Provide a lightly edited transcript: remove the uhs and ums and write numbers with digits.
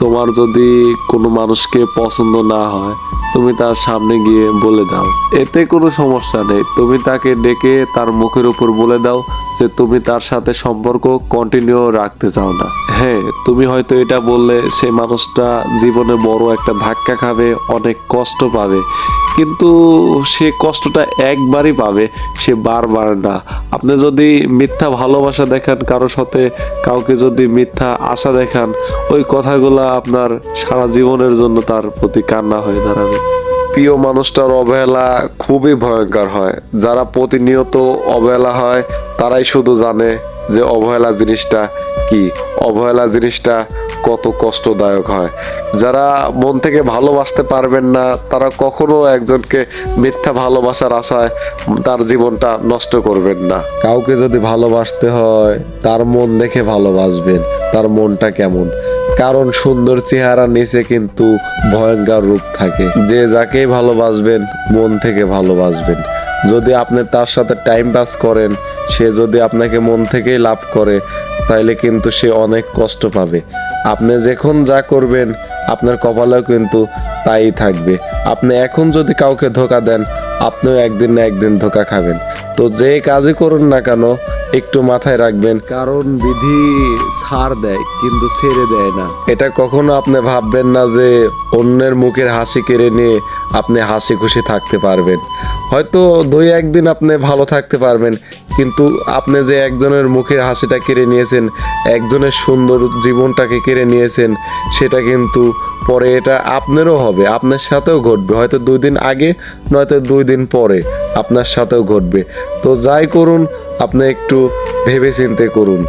তোমার যদি কোনো মানুষকে পছন্দ না হয়, তুমি তার সামনে গিয়ে বলে দাও, এতে কোনো সমস্যা নেই। তুমি তাকে ডেকে তার মুখের উপর বলে দাও যে তুমি তার সাথে সম্পর্ক কন্টিনিউ রাখতে চাও না। হ্যাঁ, তুমি হয়তো এটা বললে সে মানুষটা জীবনে বড় একটা ধাক্কা খাবে, অনেক কষ্ট পাবে, কিন্তু সে কষ্টটা একবারই পাবে, সে বারবার না। আপনি যদি মিথ্যা ভালোবাসা দেখান কারোর সাথে, কাউকে যদি মিথ্যা আশা দেখান, ওই কথাগুলো আপনার সারা জীবনের জন্য তার প্রতি কান্না হয়ে দাঁড়াবে। প্রিয় মানুষটার অবহেলা খুবই ভয়ঙ্কর হয়। যারা প্রতিনিয়ত অবহেলা হয় তারাই শুধু জানে যে অবহেলা জিনিসটা কি, অবহেলা জিনিসটা কত কষ্টদায়ক হয়। যারা মন থেকে ভালোবাসতে পারবেন না তারা কখনো একজনকে মিথ্যা ভালোবাসার আশায় তার জীবনটা নষ্ট করবেন না। কাউকে যদি ভালোবাসতে হয় তার মন দেখে ভালোবাসবেন, তার মনটা কেমন। কারণ সুন্দর চেহারা নিচে কিন্তু ভয়ঙ্কর রূপ থাকে। যে যাকেই ভালোবাসবেন মন থেকে ভালোবাসবেন। যদি আপনি তার সাথে টাইম পাস করেন, সে যদি আপনাকে মন থেকেই লাভ করে, তাইলে কিন্তু সে অনেক কষ্ট পাবে। আপনি যখন যা করবেন আপনার কপালেও কিন্তু তাই থাকবে। আপনি এখন যদি কাউকে ধোকা দেন, আপনিও একদিন না একদিন ধোকা খাবেন। তো যে কাজই করুন না কেন একটু মাথায় রাখবেন, কারণ বিধি ছাড় দেয় কিন্তু ছেড়ে দেয় না। এটা কখনো আপনি ভাববেন না যে অন্যের মুখের হাসি কেড়ে নিয়ে আপনি হাসি খুশি থাকতে পারবেন। হয়তো 2-1 দিন আপনি ভালো থাকতে পারবেন, কিন্তু আপনি যে একজনের মুখের হাসিটা কেড়ে নিয়েছেন, একজনের সুন্দর জীবনটাকে কেড়ে নিয়েছেন, সেটা কিন্তু পরে এটা আপনারও হবে, আপনার সাথেও ঘটবে। হয়তো 2 দিন আগে নয়তো 2 দিন পরে আপনার সাথেও ঘটবে। তো যাই করুন আপনি একটু ভেবে চিন্তে করুন।